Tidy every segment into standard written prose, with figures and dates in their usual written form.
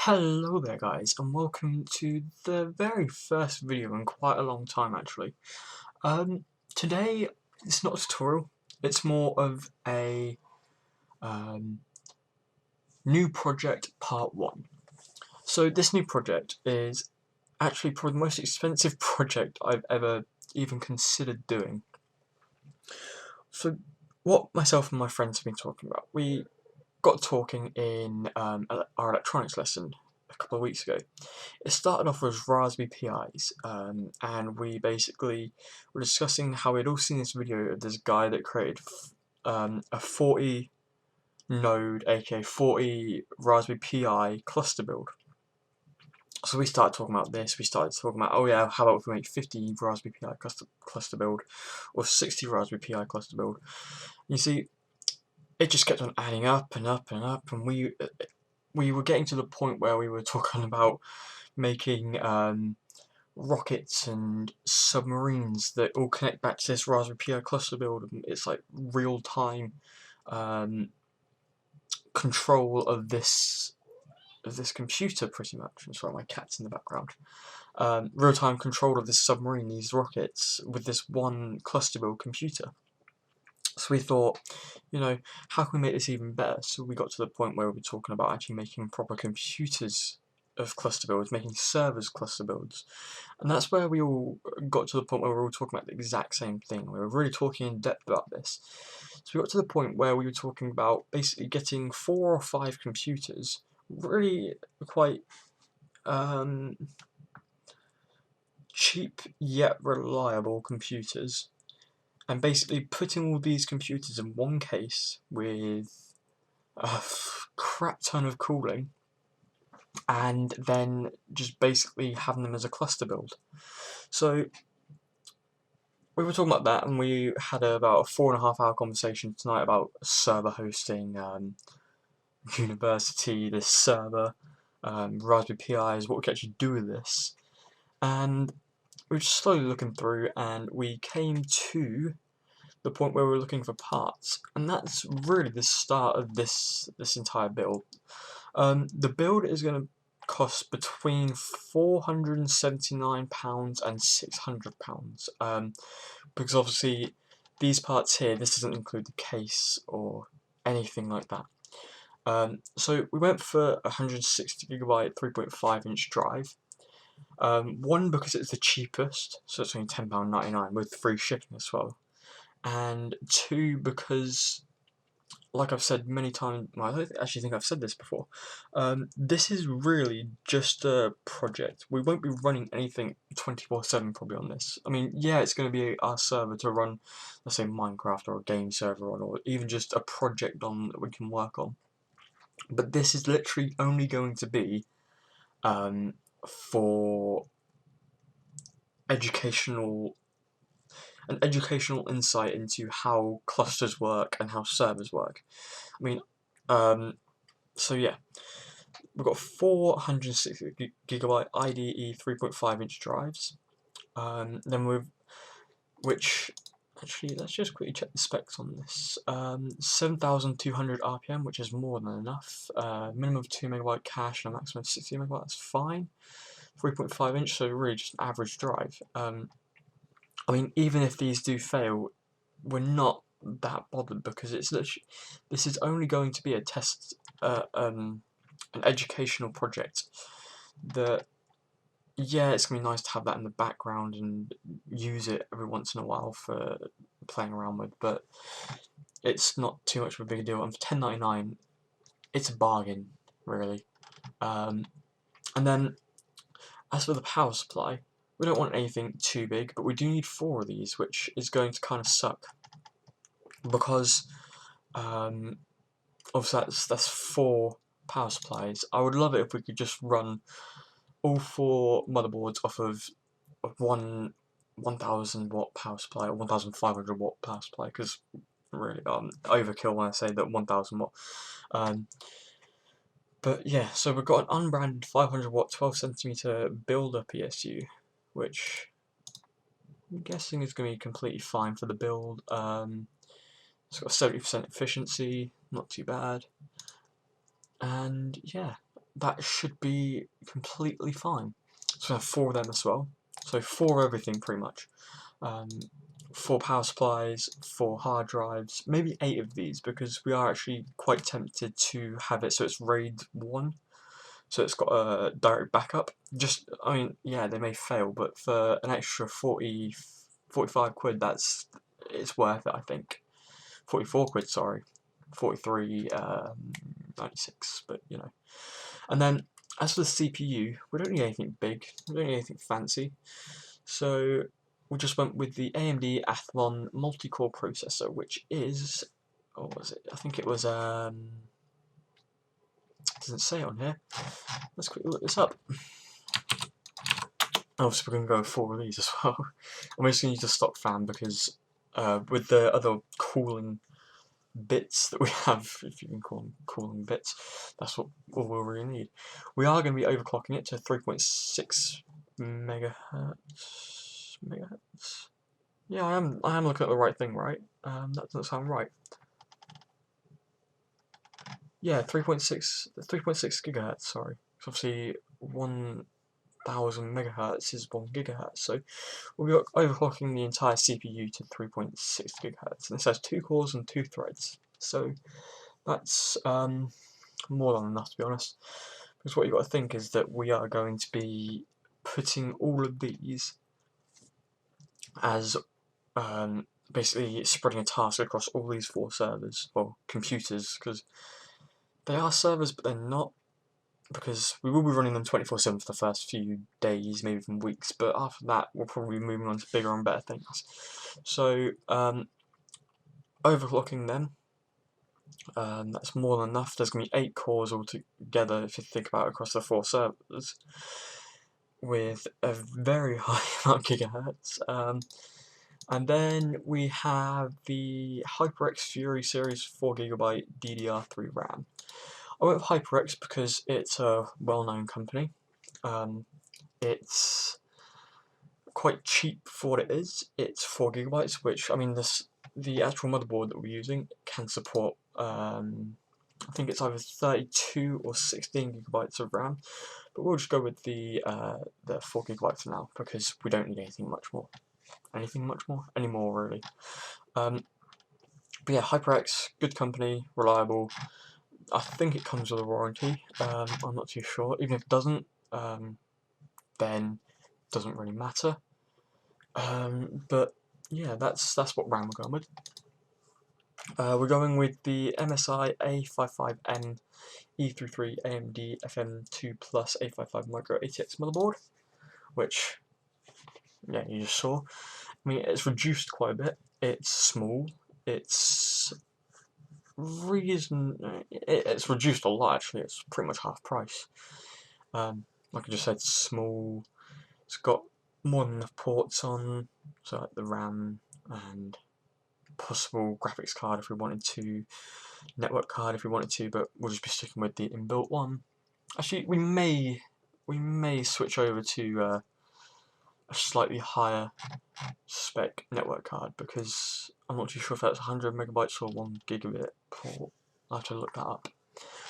Hello there guys, and welcome to the very first video in quite a long time actually. Today it's not a tutorial, it's more of a new project part 1. So this new project is actually probably the most expensive project I've ever even considered doing. So what myself and my friends have been talking about, we got talking in our electronics lesson a couple of weeks ago. It started off with Raspberry Pis, and we basically were discussing how we'd all seen this video of this guy that created a 40 node, aka 40 Raspberry Pi cluster build. So we started talking about this, we started talking about, oh yeah, how about if we make 50 Raspberry Pi cluster build, or 60 Raspberry Pi cluster build. You see, it just kept on adding up and up and up, and we were getting to the point where we were talking about making rockets and submarines that all connect back to this Raspberry Pi cluster build, and it's like real-time control of this computer, pretty much. I'm sorry, my cat's in the background. Real-time control of this submarine, these rockets, with this one cluster build computer. So we thought, how can we make this even better? So we got to the point where we were talking about actually making proper computers of cluster builds, making servers cluster builds. And that's where we all got to the point where we were all talking about the exact same thing. We were really talking in depth about this. So we got to the point where we were talking about basically getting 4 or 5 computers, really quite cheap yet reliable computers, and basically putting all these computers in one case with a crap ton of cooling, and then just basically having them as a cluster build. So we were talking about that, and we had about a 4.5-hour conversation tonight about server hosting, university, this server, Raspberry Pis, what we could actually do with this. And we were just slowly looking through, and we came to the point where we were looking for parts, and that's really the start of this entire build. The build is going to cost between £479 and £600, because obviously these parts here, this doesn't include the case or anything like that. So we went for 160GB 3.5-inch drive. One, because it's the cheapest, so it's only £10.99 with free shipping as well. And two, because, like I've said many times, well, I don't actually think I've said this before, this is really just a project. We won't be running anything 24/7 probably on this. I mean, yeah, it's going to be our server to run, let's say, Minecraft or a game server on, or even just a project on that we can work on. But this is literally only going to be for an educational insight into how clusters work and how servers work. I mean, so yeah, we've got 460GB IDE 3.5-inch drives. Which actually, let's just quickly check the specs on this. 7,200 RPM, which is more than enough. Minimum of 2MB cache and a maximum of 60MB. That's fine. 3.5-inch, so really just an average drive. I mean, even if these do fail, we're not that bothered, because it's literally, this is only going to be a test, an educational project. That, yeah, it's gonna be nice to have that in the background and use it every once in a while for playing around with, but it's not too much of a big deal. And for £10.99, it's a bargain, really. And then, as for the power supply, we don't want anything too big, but we do need 4 of these, which is going to kind of suck, because obviously that's 4 power supplies. I would love it if we could just run all 4 motherboards off of one 1000-watt power supply or 1500-watt power supply, because really overkill when I say that 1000-watt. But yeah, so we've got an unbranded 500-watt 12cm builder PSU, which I'm guessing is going to be completely fine for the build. It's got 70% efficiency, not too bad. And yeah, that should be completely fine. So I have 4 of them as well. So 4 everything pretty much. 4 power supplies, 4 hard drives, maybe 8 of these because we are actually quite tempted to have it so it's RAID 1. So it's got a direct backup. I mean, yeah, they may fail, but for an extra 45 quid, it's worth it, I think. 44 quid, sorry. 43.96, but you know. And then, as for the CPU, we don't need anything big, we don't need anything fancy. So, we just went with the AMD Athlon multi-core processor, which is, what was it? I think it was, it doesn't say on here. Let's quickly look this up. Obviously, we're going to go with 4 of these as well. I'm just going to use the stock fan because with the other cooling bits that we have, if you can call them cooling bits, that's what all we'll really need. We are going to be overclocking it to 3.6 megahertz. Yeah, I am looking at the right thing, right? That doesn't sound right. Yeah, 3.6 gigahertz. Sorry, so obviously 1,000 megahertz is 1 gigahertz. So we'll be overclocking the entire CPU to 3.6 gigahertz, and this has 2 cores and 2 threads. So that's more than enough, to be honest. Because what you've got to think is that we are going to be putting all of these as basically spreading a task across all these 4 servers, or computers, because they are servers, but they're not, because we will be running them 24/7 for the first few days, maybe even weeks, but after that we'll probably be moving on to bigger and better things. So overclocking them, that's more than enough. There's going to be 8 cores altogether if you think about it across the 4 servers, with a very high amount of gigahertz. And then we have the HyperX Fury Series 4GB DDR3 RAM. I went with HyperX because it's a well-known company. It's quite cheap for what it is. It's 4GB, which, I mean, the actual motherboard that we're using can support, I think it's either 32 or 16 gigabytes of RAM, but we'll just go with the 4GB for now because we don't need anything much more. Anymore really. But yeah, HyperX, good company, reliable. I think it comes with a warranty. I'm not too sure. Even if it doesn't, then it doesn't really matter. But yeah, that's what RAM we're going with. We're going with the MSI A55M E33 AMD FM2 Plus A55 Micro ATX motherboard, which, yeah, you just saw. I mean, it's reduced quite a bit. It's small. It's reduced a lot, actually. It's pretty much half price. Like I just said, small. It's got more than enough ports on, so like the RAM and possible graphics card if we wanted to, network card if we wanted to, but we'll just be sticking with the inbuilt one. Actually, we may switch over to a slightly higher spec network card because I'm not too sure if that's 100 megabytes or 1 gigabit port. I'll have to look that up.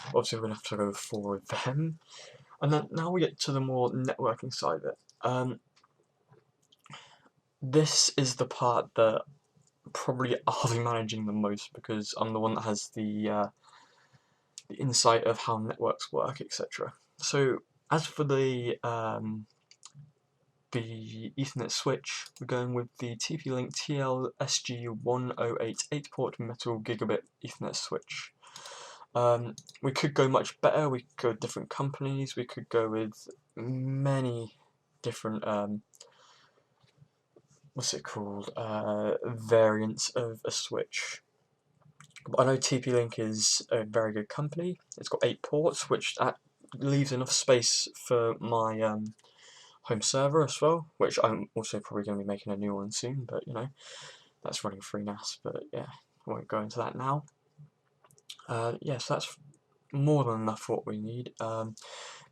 Obviously, we're going to have to go with 4 of them. And then now we get to the more networking side of it. This is the part that probably I'll be managing the most because I'm the one that has the insight of how networks work, etc. So as for the Ethernet switch, we're going with the TP-Link TL-SG1088 8-port metal gigabit Ethernet switch. We could go much better, we could go with different companies, we could go with many different, variants of a switch. But I know TP-Link is a very good company. It's got 8 ports, which leaves enough space for my home server as well, which I'm also probably going to be making a new one soon, but you know, that's running FreeNAS, but yeah, I won't go into that now. Yes, so that's more than enough for what we need.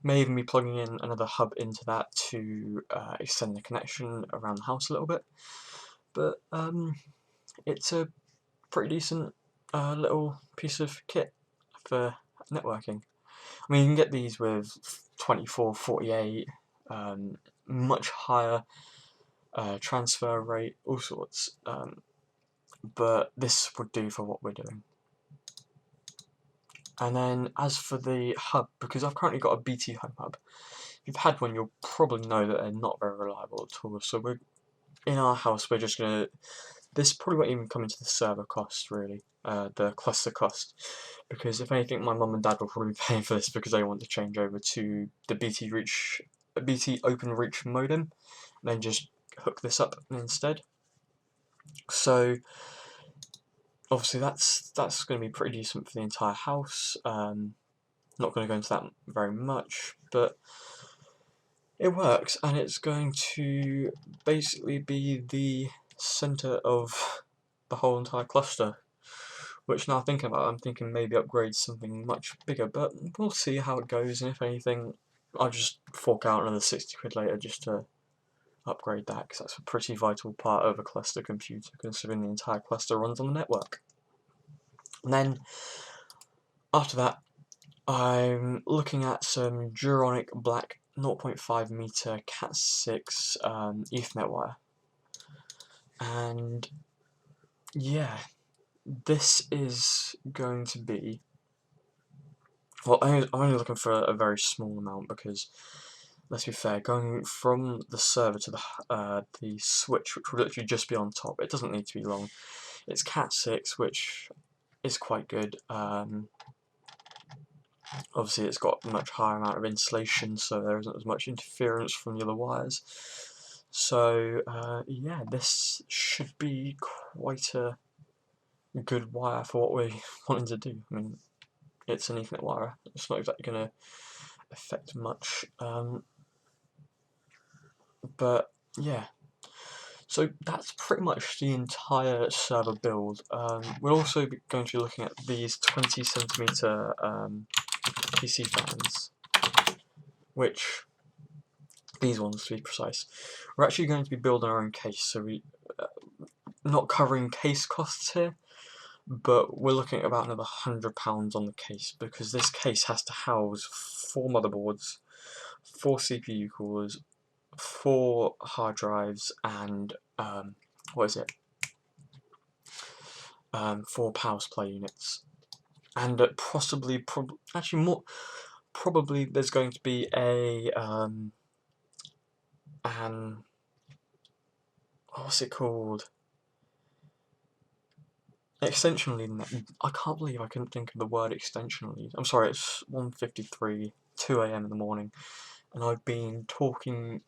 May even be plugging in another hub into that to extend the connection around the house a little bit, but it's a pretty decent little piece of kit for networking. I mean, you can get these with 24, 48, much higher transfer rate, all sorts, but this would do for what we're doing. And then as for the hub, because I've currently got a BT home hub, if you've had one, you'll probably know that they're not very reliable at all. So we're in our house, we're just gonna. This probably won't even come into the server cost really, the cluster cost, because if anything, my mum and dad will probably be paying for this because they want to change over to the BT Open Reach modem, and then just hook this up instead. So obviously that's going to be pretty decent for the entire house. Not going to go into that very much, but it works, and it's going to basically be the center of the whole entire cluster. Which now thinking about, I'm thinking maybe upgrade something much bigger, but we'll see how it goes. And if anything, I'll just fork out another 60 quid later just to upgrade that, because that's a pretty vital part of a cluster computer, considering the entire cluster runs on the network. And then after that, I'm looking at some Duronic Black 0.5 meter Cat6 Ethernet wire, and yeah, this is going to be, well, I'm only looking for a very small amount because, let's be fair, going from the server to the switch, which will literally just be on top, it doesn't need to be long. It's Cat6, which is quite good. Obviously it's got a much higher amount of insulation, so there isn't as much interference from the other wires. So yeah, this should be quite a good wire for what we're wanting to do. I mean, it's an Ethernet wire, it's not exactly going to affect much, but yeah. So that's pretty much the entire server build. We're also going to be looking at these 20cm PC fans, which, these ones to be precise, we're actually going to be building our own case, so we not covering case costs here, but we're looking at about another £100 on the case, because this case has to house 4 motherboards, 4 CPU cores, 4 hard drives, and 4 power supply units, and probably there's going to be a what's it called? Extension lead. I can't believe I couldn't think of the word extension lead. I'm sorry, it's 1:53, 2 AM in the morning, and I've been talking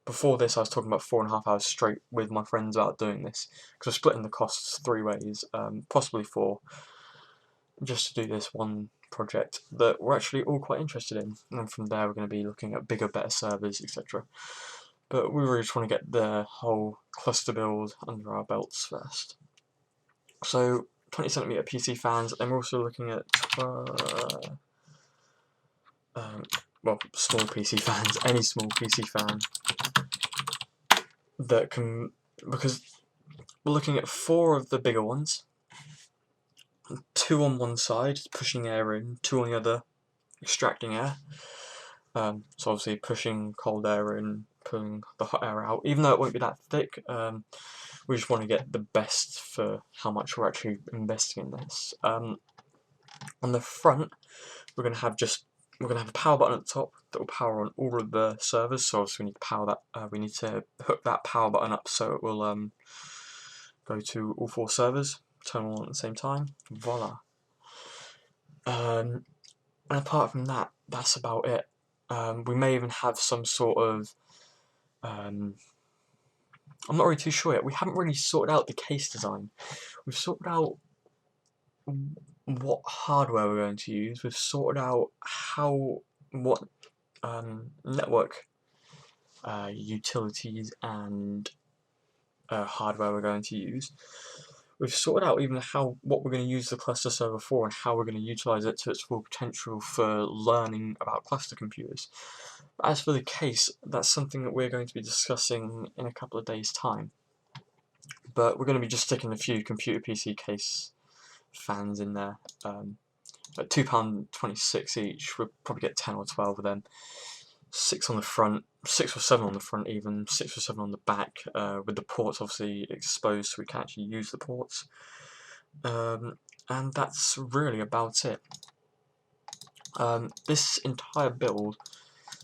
before this I was talking about 4.5 hours straight with my friends about doing this, because we're splitting the costs 3 ways, possibly 4, just to do this one project that we're actually all quite interested in, and from there we're going to be looking at bigger, better servers, etc. But we really just want to get the whole cluster build under our belts first. So 20cm PC fans, and we're also looking at small PC fans, any small PC fan that can, because we're looking at 4 of the bigger ones, 2 on one side pushing air in, 2 on the other extracting air. So obviously pushing cold air in, pulling the hot air out, even though it won't be that thick. We just want to get the best for how much we're actually investing in this. On the front, we're going to have a power button at the top that will power on all of the servers. So obviously we need to power that. We need to hook that power button up so it will go to all 4 servers, turn them on at the same time. Voila. And apart from that, that's about it. We may even have some sort of I'm not really too sure yet. We haven't really sorted out the case design. We've sorted out what hardware we're going to use. We've sorted out what network utilities and hardware we're going to use. We've sorted out even what we're going to use the cluster server for and how we're going to utilize it to its full potential for learning about cluster computers. But as for the case, that's something that we're going to be discussing in a couple of days' time. But we're going to be just sticking a few computer PC case fans in there, at £2.26 each. We'll probably get 10 or 12 of them. 6 on the front, 6 or 7 on the front even, 6 or 7 on the back, with the ports obviously exposed so we can actually use the ports. And that's really about it. This entire build,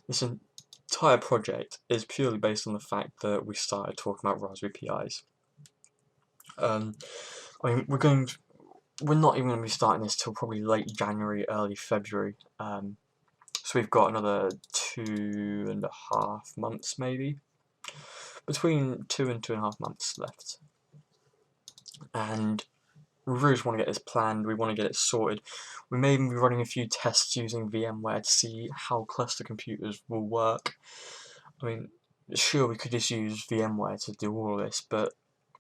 this entire project is purely based on the fact that we started talking about Raspberry Pis. I mean, we're not even going to be starting this till probably late January, early February. So we've got another 2.5 months, maybe, between 2 and 2.5 months left. And we really just want to get this planned. We want to get it sorted. We may even be running a few tests using VMware to see how cluster computers will work. I mean, sure, we could just use VMware to do all of this, but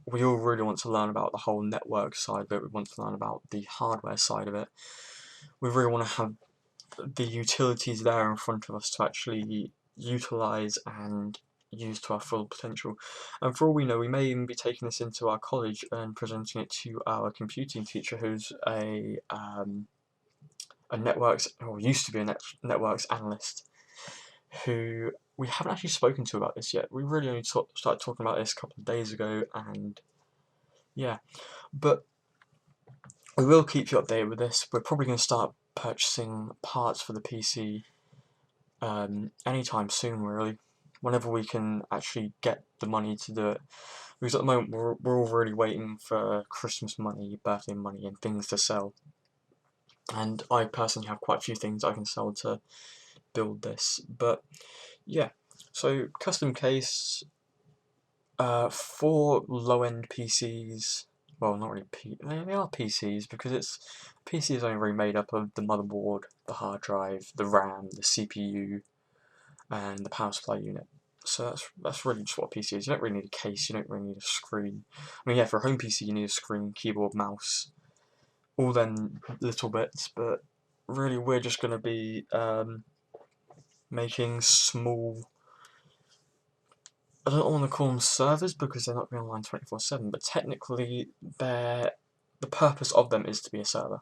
we all really want to learn about the whole network side of it. We want to learn about the hardware side of it. We really want to have the utilities there in front of us to actually utilize and use to our full potential. And for all we know, we may even be taking this into our college and presenting it to our computing teacher, who's a networks, or used to be a networks analyst, who we haven't actually spoken to about this yet. We really only started talking about this a couple of days ago, and yeah, but we will keep you updated with this. We're probably going to start purchasing parts for the PC anytime soon, really, whenever we can actually get the money to do it. Because at the moment we're all really waiting for Christmas money, birthday money, and things to sell. And I personally have quite a few things I can sell to build this. But yeah, so custom case for low-end PCs. Well, not really they are PCs, because PC is only really made up of the motherboard, the hard drive, the RAM, the CPU, and the power supply unit. So that's really just what a PC is. You don't really need a case, you don't really need a screen. I mean, yeah, for a home PC you need a screen, keyboard, mouse, all them little bits, but really we're just going to be making small, I don't want to call them servers because they're not going online 24/7, but technically the purpose of them is to be a server.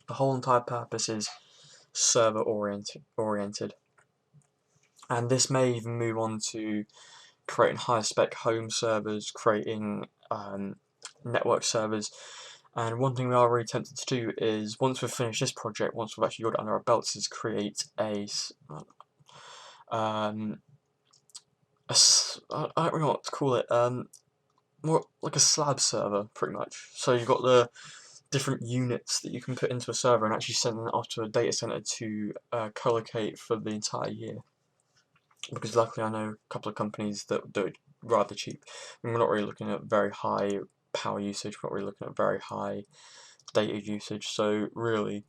The whole entire purpose is server oriented. And this may even move on to creating higher spec home servers, creating network servers. And one thing we are really tempted to do is, once we've finished this project, once we've actually got it under our belts, is create I don't really know what to call it, more like a slab server, pretty much. So you've got the different units that you can put into a server and actually send them off to a data center to co-locate for the entire year. Because luckily I know a couple of companies that do it rather cheap. I mean, we're not really looking at very high power usage, we're not really looking at very high data usage, so really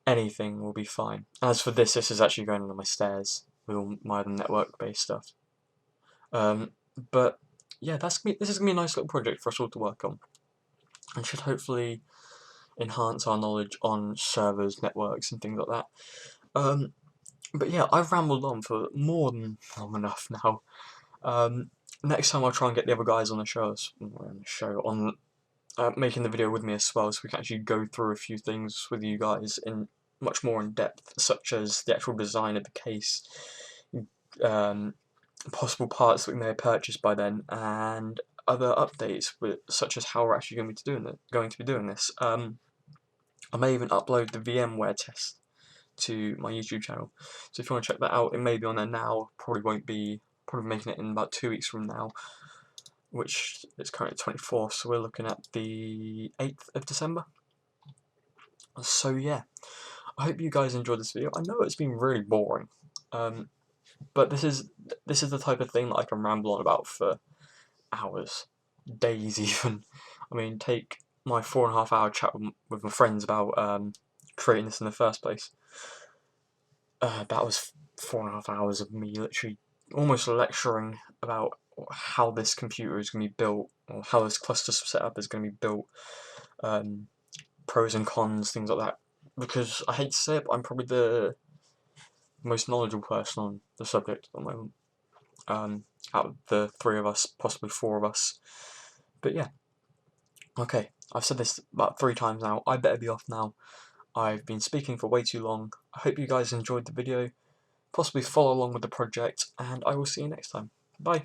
anything will be fine. As for this is actually going under my stairs with all my other network-based stuff. But yeah, this is going to be a nice little project for us all to work on, and should hopefully enhance our knowledge on servers, networks, and things like that. But yeah, I've rambled on for more than long enough now. Next time I'll try and get the other guys on the show, making the video with me as well, so we can actually go through a few things with you guys in much more in depth, such as the actual design of the case, possible parts that we may have purchased by then, and other updates, such as how we're actually going to be doing this. I may even upload the VMware test to my YouTube channel, so if you want to check that out, it may be on there now. Probably making it in about 2 weeks from now, which is currently 24th, so we're looking at the 8th of December. So yeah, I hope you guys enjoyed this video. I know it's been really boring, but this is the type of thing that I can ramble on about for hours, days even. I mean, take my 4.5 hour chat with my friends about creating this in the first place. That was 4.5 hours of me literally almost lecturing about how this computer is going to be built, or how this cluster setup is going to be built, pros and cons, things like that. Because I hate to say it, but I'm probably the most knowledgeable person on the subject at the moment, out of the 3 of us, possibly 4 of us. But yeah, okay, I've said this about 3 times now. I better be off now. I've been speaking for way too long. I hope you guys enjoyed the video, possibly follow along with the project, and I will see you next time. Bye!